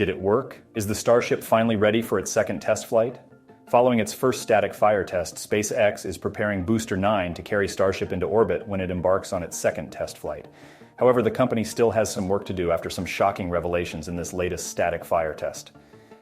Did it work? Is the Starship finally ready for its second test flight? Following its first static fire test, SpaceX is preparing Booster 9 to carry Starship into orbit when it embarks on its second test flight. However, the company still has some work to do after some shocking revelations in this latest static fire test.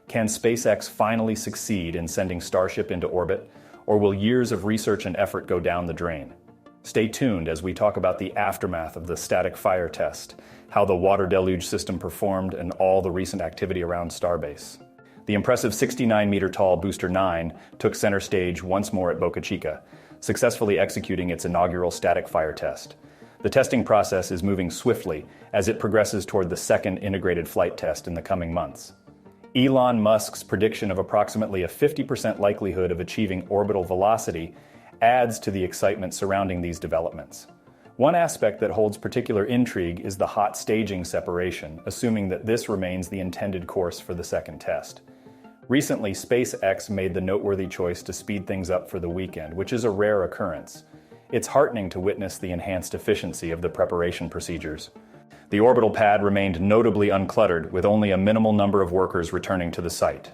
Can SpaceX finally succeed in sending Starship into orbit, or will years of research and effort go down the drain? Stay tuned as we talk about the aftermath of the static fire test, how the water deluge system performed, and all the recent activity around StarBase. The impressive 69-meter-tall Booster 9 took center stage once more at Boca Chica, successfully executing its inaugural static fire test. The testing process is moving swiftly as it progresses toward the second integrated flight test in the coming months. Elon Musk's prediction of approximately a 50% likelihood of achieving orbital velocity adds to the excitement surrounding these developments. One aspect that holds particular intrigue is the hot staging separation, assuming that this remains the intended course for the second test. Recently, SpaceX made the noteworthy choice to speed things up for the weekend, which is a rare occurrence. It's heartening to witness the enhanced efficiency of the preparation procedures. The orbital pad remained notably uncluttered, with only a minimal number of workers returning to the site.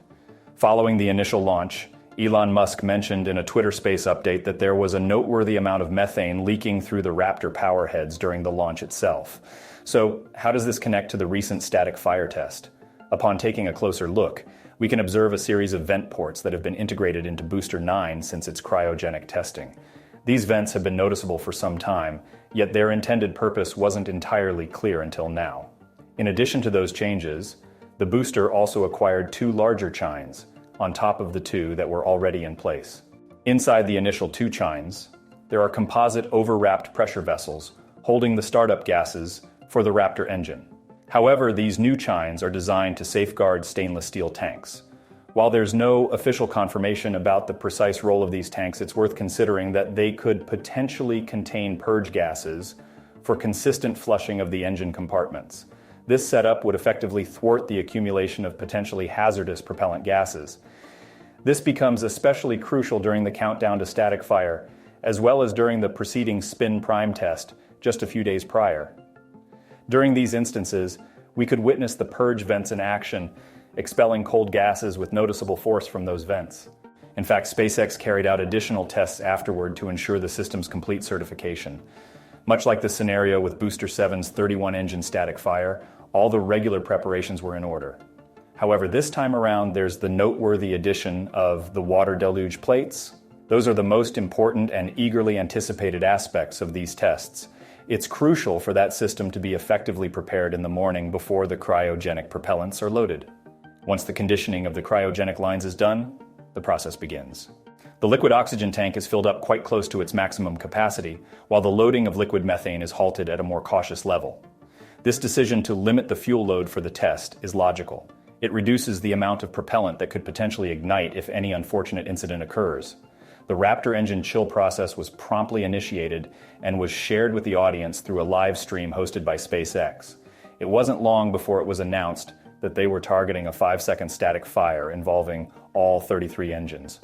Following the initial launch, Elon Musk mentioned in a Twitter Space update that there was a noteworthy amount of methane leaking through the Raptor power heads during the launch itself. So, how does this connect to the recent static fire test? Upon taking a closer look, we can observe a series of vent ports that have been integrated into Booster 9 since its cryogenic testing. These vents have been noticeable for some time, yet their intended purpose wasn't entirely clear until now. In addition to those changes, the booster also acquired two larger chines, on top of the two that were already in place. Inside the initial two chines, there are composite overwrapped pressure vessels holding the startup gases for the Raptor engine. However, these new chines are designed to safeguard stainless steel tanks. While there's no official confirmation about the precise role of these tanks, it's worth considering that they could potentially contain purge gases for consistent flushing of the engine compartments. This setup would effectively thwart the accumulation of potentially hazardous propellant gases. This becomes especially crucial during the countdown to static fire, as well as during the preceding spin prime test just a few days prior. During these instances, we could witness the purge vents in action, expelling cold gases with noticeable force from those vents. In fact, SpaceX carried out additional tests afterward to ensure the system's complete certification. Much like the scenario with Booster 7's 31-engine static fire, all the regular preparations were in order. However, this time around, there's the noteworthy addition of the water deluge plates. Those are the most important and eagerly anticipated aspects of these tests. It's crucial for that system to be effectively prepared in the morning before the cryogenic propellants are loaded. Once the conditioning of the cryogenic lines is done, the process begins. The liquid oxygen tank is filled up quite close to its maximum capacity, while the loading of liquid methane is halted at a more cautious level. This decision to limit the fuel load for the test is logical. It reduces the amount of propellant that could potentially ignite if any unfortunate incident occurs. The Raptor engine chill process was promptly initiated and was shared with the audience through a live stream hosted by SpaceX. It wasn't long before it was announced that they were targeting a 5-second static fire involving all 33 engines.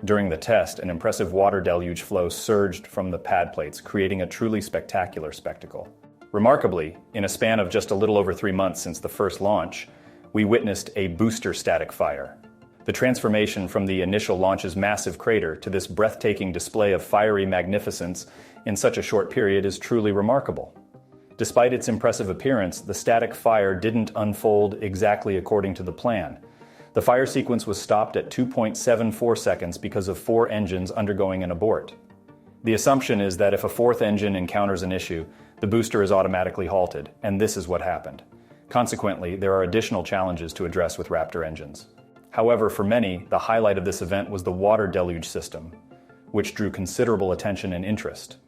During the test, an impressive water deluge flow surged from the pad plates, creating a truly spectacular spectacle. Remarkably, in a span of just a little over 3 months since the first launch, we witnessed a booster static fire. The transformation from the initial launch's massive crater to this breathtaking display of fiery magnificence in such a short period is truly remarkable. Despite its impressive appearance, the static fire didn't unfold exactly according to the plan. The fire sequence was stopped at 2.74 seconds because of 4 engines undergoing an abort. The assumption is that if a 4th engine encounters an issue, the booster is automatically halted, and this is what happened. Consequently, there are additional challenges to address with Raptor engines. However, for many, the highlight of this event was the water deluge system, which drew considerable attention and interest.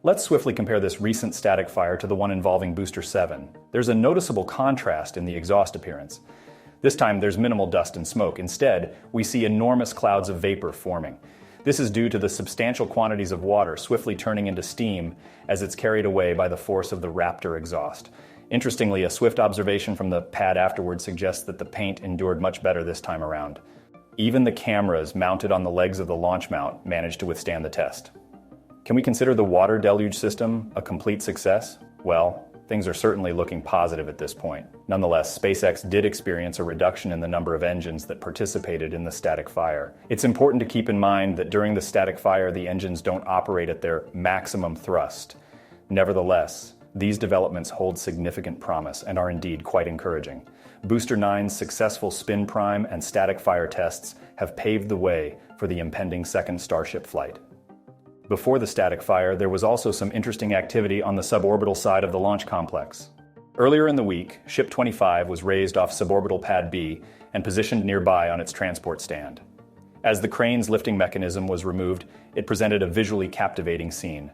Let's swiftly compare this recent static fire to the one involving Booster 7. There's a noticeable contrast in the exhaust appearance. This time, there's minimal dust and smoke. Instead, we see enormous clouds of vapor forming. This is due to the substantial quantities of water swiftly turning into steam as it's carried away by the force of the Raptor exhaust. Interestingly, a swift observation from the pad afterward suggests that the paint endured much better this time around. Even the cameras mounted on the legs of the launch mount managed to withstand the test. Can we consider the water deluge system a complete success? Well, things are certainly looking positive at this point. Nonetheless, SpaceX did experience a reduction in the number of engines that participated in the static fire. It's important to keep in mind that during the static fire, the engines don't operate at their maximum thrust. Nevertheless, these developments hold significant promise and are indeed quite encouraging. Booster 9's successful spin prime and static fire tests have paved the way for the impending second Starship flight. Before the static fire, there was also some interesting activity on the suborbital side of the launch complex. Earlier in the week, Ship 25 was raised off suborbital Pad B and positioned nearby on its transport stand. As the crane's lifting mechanism was removed, it presented a visually captivating scene.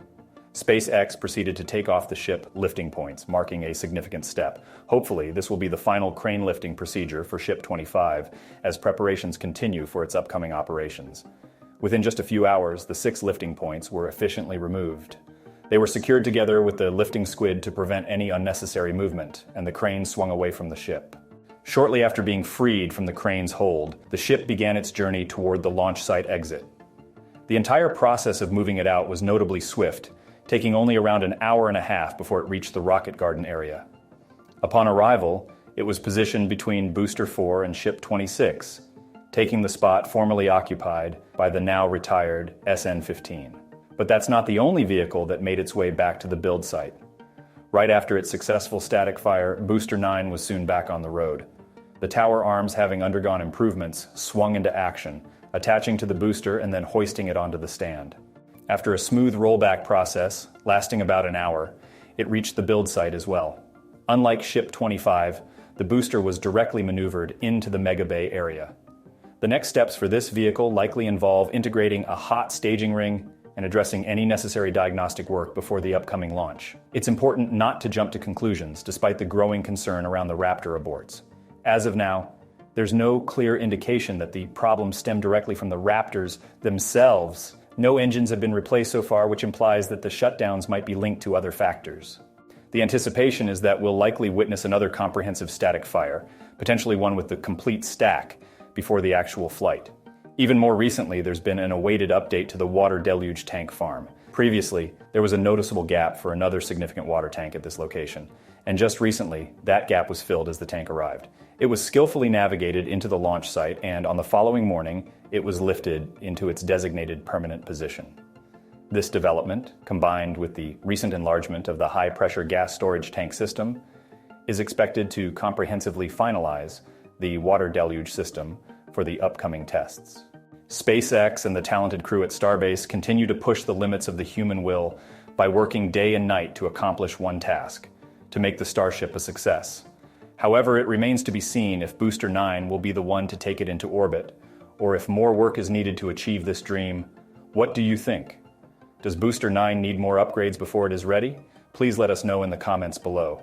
SpaceX proceeded to take off the ship lifting points, marking a significant step. Hopefully, this will be the final crane lifting procedure for Ship 25 as preparations continue for its upcoming operations. Within just a few hours, the 6 lifting points were efficiently removed. They were secured together with the lifting squid to prevent any unnecessary movement, and the crane swung away from the ship. Shortly after being freed from the crane's hold, the ship began its journey toward the launch site exit. The entire process of moving it out was notably swift, taking only around an hour and a half before it reached the rocket garden area. Upon arrival, it was positioned between Booster 4 and Ship 26, taking the spot formerly occupied by the now retired SN-15. But that's not the only vehicle that made its way back to the build site. Right after its successful static fire, Booster 9 was soon back on the road. The tower arms, having undergone improvements, swung into action, attaching to the booster and then hoisting it onto the stand. After a smooth rollback process, lasting about an hour, it reached the build site as well. Unlike Ship 25, the booster was directly maneuvered into the Mega Bay area. The next steps for this vehicle likely involve integrating a hot staging ring and addressing any necessary diagnostic work before the upcoming launch. It's important not to jump to conclusions, despite the growing concern around the Raptor aborts. As of now, there's no clear indication that the problems stem directly from the Raptors themselves. No engines have been replaced so far, which implies that the shutdowns might be linked to other factors. The anticipation is that we'll likely witness another comprehensive static fire, potentially one with the complete stack, before the actual flight. Even more recently, there's been an awaited update to the water deluge tank farm. Previously, there was a noticeable gap for another significant water tank at this location, and just recently, that gap was filled as the tank arrived. It was skillfully navigated into the launch site, and on the following morning, it was lifted into its designated permanent position. This development, combined with the recent enlargement of the high-pressure gas storage tank system, is expected to comprehensively finalize the water deluge system for the upcoming tests. SpaceX and the talented crew at StarBase continue to push the limits of the human will by working day and night to accomplish one task: to make the Starship a success. However, it remains to be seen if Booster 9 will be the one to take it into orbit, or if more work is needed to achieve this dream. What do you think? Does Booster 9 need more upgrades before it is ready? Please let us know in the comments below.